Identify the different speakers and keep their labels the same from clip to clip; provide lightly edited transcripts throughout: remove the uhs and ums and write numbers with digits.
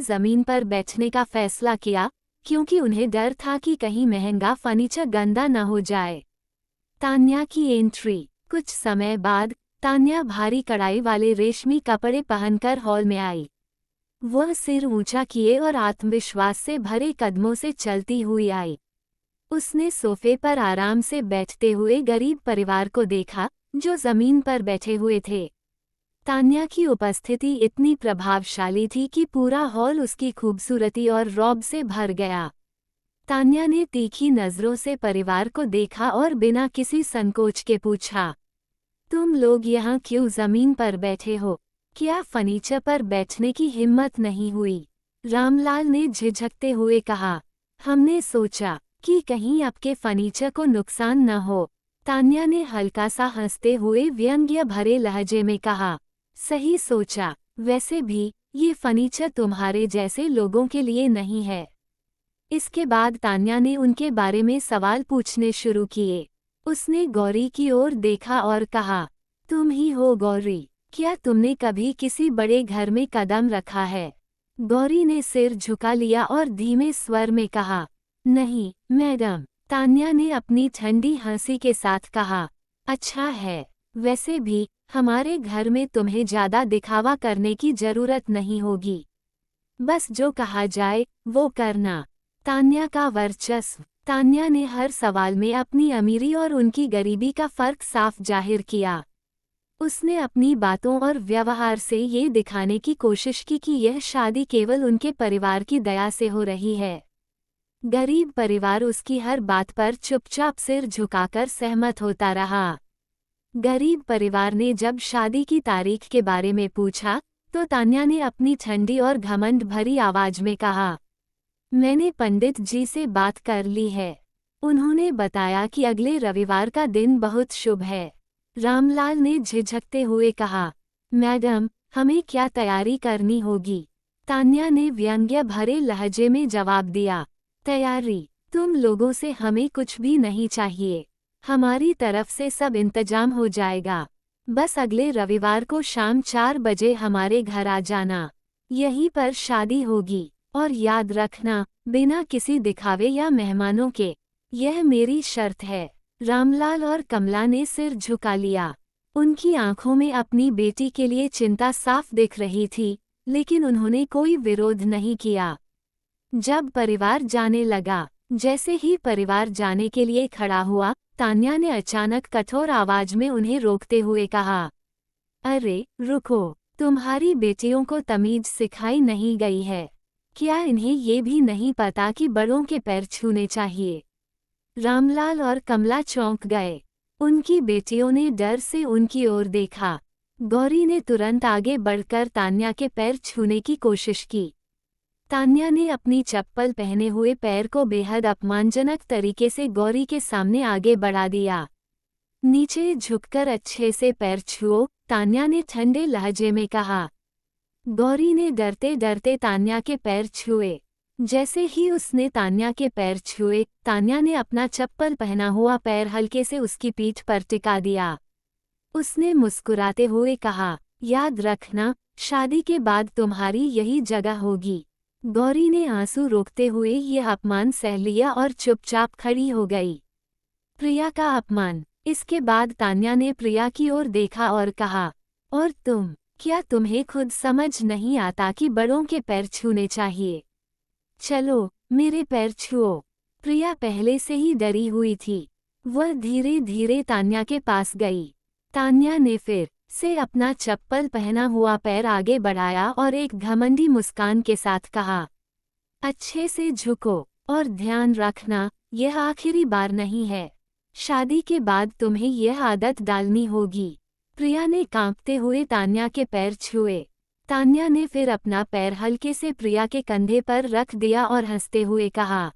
Speaker 1: जमीन पर बैठने का फैसला किया, क्योंकि उन्हें डर था कि कहीं महंगा फर्नीचर गंदा न हो जाए। तान्या की एंट्री। कुछ समय बाद तान्या भारी कढ़ाई वाले रेशमी कपड़े पहनकर हॉल में आई। वह सिर ऊंचा किए और आत्मविश्वास से भरे कदमों से चलती हुई आई। उसने सोफे पर आराम से बैठते हुए गरीब परिवार को देखा, जो जमीन पर बैठे हुए थे। तान्या की उपस्थिति इतनी प्रभावशाली थी कि पूरा हॉल उसकी खूबसूरती और रौब से भर गया। तान्या ने तीखी नजरों से परिवार को देखा और बिना किसी संकोच के पूछा, तुम लोग यहाँ क्यों जमीन पर बैठे हो? क्या फर्नीचर पर बैठने की हिम्मत नहीं हुई? रामलाल ने झिझकते हुए कहा, हमने सोचा कि कहीं आपके फर्नीचर को नुकसान न हो। तान्या ने हल्का सा हंसते हुए व्यंग्य भरे लहजे में कहा, सही सोचा, वैसे भी ये फर्नीचर तुम्हारे जैसे लोगों के लिए नहीं है। इसके बाद तान्या ने उनके बारे में सवाल पूछने शुरू किए। उसने गौरी की ओर देखा और कहा, तुम ही हो गौरी? क्या तुमने कभी किसी बड़े घर में कदम रखा है? गौरी ने सिर झुका लिया और धीमे स्वर में कहा, नहीं मैडम। तान्या ने अपनी ठंडी हंसी के साथ कहा, अच्छा है, वैसे भी हमारे घर में तुम्हें ज्यादा दिखावा करने की जरूरत नहीं होगी। बस जो कहा जाए वो करना। तान्या का वर्चस्व। तान्या ने हर सवाल में अपनी अमीरी और उनकी गरीबी का फर्क साफ जाहिर किया। उसने अपनी बातों और व्यवहार से ये दिखाने की कोशिश की कि यह शादी केवल उनके परिवार की दया से हो रही है। गरीब परिवार उसकी हर बात पर चुपचाप सिर झुकाकर सहमत होता रहा। गरीब परिवार ने जब शादी की तारीख के बारे में पूछा, तो तान्या ने अपनी ठंडी और घमंड भरी आवाज में कहा, मैंने पंडित जी से बात कर ली है। उन्होंने बताया कि अगले रविवार का दिन बहुत शुभ है। रामलाल ने झिझकते हुए कहा, मैडम, हमें क्या तैयारी करनी होगी? तान्या ने व्यंग्य भरे लहजे में जवाब दिया, तैयारी? तुम लोगों से हमें कुछ भी नहीं चाहिए। हमारी तरफ से सब इंतजाम हो जाएगा। बस अगले रविवार को शाम 4 बजे हमारे घर आ जाना। यहीं पर शादी होगी। और याद रखना, बिना किसी दिखावे या मेहमानों के। यह मेरी शर्त है। रामलाल और कमला ने सिर झुका लिया। उनकी आंखों में अपनी बेटी के लिए चिंता साफ दिख रही थी, लेकिन उन्होंने कोई विरोध नहीं किया। जब परिवार जाने लगा, जैसे ही परिवार जाने के लिए खड़ा हुआ, तान्या ने अचानक कठोर आवाज में उन्हें रोकते हुए कहा, अरे रुको, तुम्हारी बेटियों को तमीज सिखाई नहीं गई है? क्या इन्हें ये भी नहीं पता कि बड़ों के पैर छूने चाहिए? रामलाल और कमला चौंक गए। उनकी बेटियों ने डर से उनकी ओर देखा। गौरी ने तुरंत आगे बढ़कर तान्या के पैर छूने की कोशिश की। तान्या ने अपनी चप्पल पहने हुए पैर को बेहद अपमानजनक तरीके से गौरी के सामने आगे बढ़ा दिया। नीचे झुककर अच्छे से पैर छुओ, तान्या ने ठंडे लहजे में कहा। गौरी ने डरते डरते तान्या के पैर छुए। जैसे ही उसने तान्या के पैर छुए, तान्या ने अपना चप्पल पहना हुआ पैर हल्के से उसकी पीठ पर टिका दिया। उसने मुस्कुराते हुए कहा, याद रखना, शादी के बाद तुम्हारी यही जगह होगी। गौरी ने आंसू रोकते हुए यह अपमान सह लिया और चुपचाप खड़ी हो गई। प्रिया का अपमान। इसके बाद तान्या ने प्रिया की ओर देखा और कहा, और तुम, क्या तुम्हें खुद समझ नहीं आता कि बड़ों के पैर छूने चाहिए? चलो, मेरे पैर छुओ। प्रिया पहले से ही डरी हुई थी। वह धीरे धीरे तान्या के पास गई। तान्या ने फिर से अपना चप्पल पहना हुआ पैर आगे बढ़ाया और एक घमंडी मुस्कान के साथ कहा, अच्छे से झुको और ध्यान रखना, यह आखिरी बार नहीं है। शादी के बाद तुम्हें यह आदत डालनी होगी। प्रिया ने कांपते हुए तान्या के पैर छुए। तान्या ने फिर अपना पैर हल्के से प्रिया के कंधे पर रख दिया और हंसते हुए कहा,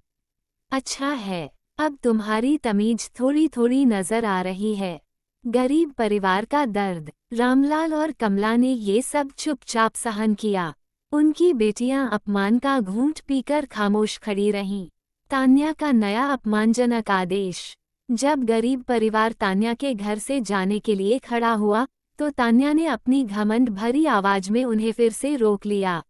Speaker 1: अच्छा है, अब तुम्हारी तमीज थोड़ी थोड़ी नजर आ रही है। गरीब परिवार का दर्द। रामलाल और कमला ने ये सब चुपचाप सहन किया। उनकी बेटियां अपमान का घूंट पीकर खामोश खड़ी रहीं। तान्या का नया अपमानजनक आदेश। जब गरीब परिवार तान्या के घर से जाने के लिए खड़ा हुआ, तो तान्या ने अपनी घमंड भरी आवाज में उन्हें फिर से रोक लिया।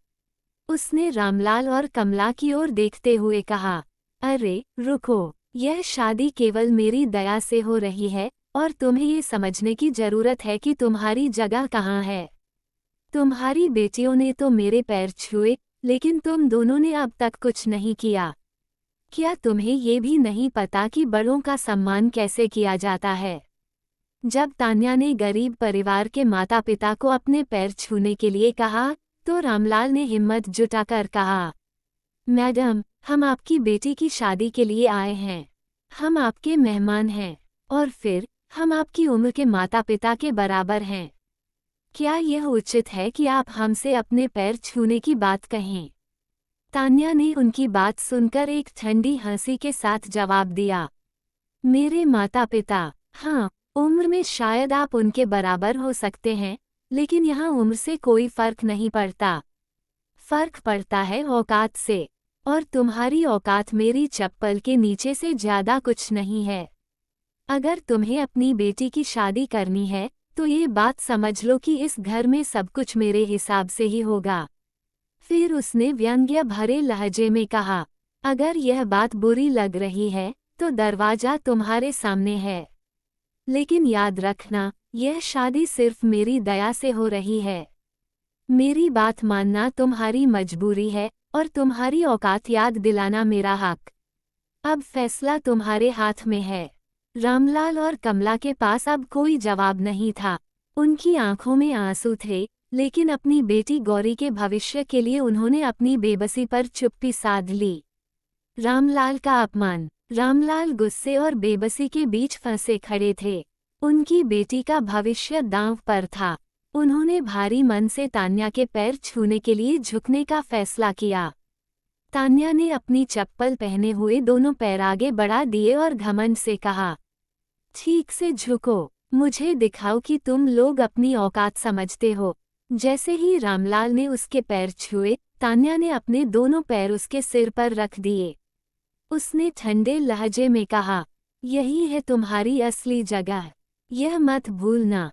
Speaker 1: उसने रामलाल और कमला की ओर देखते हुए कहा, अरे रुको, यह शादी केवल मेरी दया से हो रही है और तुम्हें ये समझने की जरूरत है कि तुम्हारी जगह कहाँ है। तुम्हारी बेटियों ने तो मेरे पैर छुए, लेकिन तुम दोनों ने अब तक कुछ नहीं किया। क्या तुम्हें ये भी नहीं पता कि बड़ों का सम्मान कैसे किया जाता है? जब तान्या ने गरीब परिवार के माता पिता को अपने पैर छूने के लिए कहा, तो रामलाल ने हिम्मत जुटाकर कहा, मैडम, हम आपकी बेटी की शादी के लिए आए हैं। हम आपके मेहमान हैं, और फिर हम आपकी उम्र के माता पिता के बराबर हैं। क्या यह उचित है कि आप हमसे अपने पैर छूने की बात कहें? तान्या ने उनकी बात सुनकर एक ठंडी हंसी के साथ जवाब दिया, मेरे माता पिता, हाँ, उम्र में शायद आप उनके बराबर हो सकते हैं, लेकिन यहाँ उम्र से कोई फर्क नहीं पड़ता। फर्क पड़ता है औकात से, और तुम्हारी औकात मेरी चप्पल के नीचे से ज्यादा कुछ नहीं है। अगर तुम्हें अपनी बेटी की शादी करनी है, तो ये बात समझ लो कि इस घर में सब कुछ मेरे हिसाब से ही होगा। फिर उसने व्यंग्य भरे लहजे में कहा, अगर यह बात बुरी लग रही है, तो दरवाजा तुम्हारे सामने है। लेकिन याद रखना, यह शादी सिर्फ मेरी दया से हो रही है। मेरी बात मानना तुम्हारी मजबूरी है, और तुम्हारी औकात याद दिलाना मेरा हक। अब फैसला तुम्हारे हाथ में है। रामलाल और कमला के पास अब कोई जवाब नहीं था। उनकी आंखों में आंसू थे, लेकिन अपनी बेटी गौरी के भविष्य के लिए उन्होंने अपनी बेबसी पर चुप्पी साध ली। रामलाल का अपमान। रामलाल गुस्से और बेबसी के बीच फंसे खड़े थे। उनकी बेटी का भविष्य दांव पर था। उन्होंने भारी मन से तान्या के पैर छूने के लिए झुकने का फैसला किया। तान्या ने अपनी चप्पल पहने हुए दोनों पैर आगे बढ़ा दिए और घमंड से कहा, ठीक से झुको, मुझे दिखाओ कि तुम लोग अपनी औकात समझते हो। जैसे ही रामलाल ने उसके पैर छुए, तान्या ने अपने दोनों पैर उसके सिर पर रख दिए। उसने ठंडे लहजे में कहा, यही है तुम्हारी असली जगह, यह मत भूलना।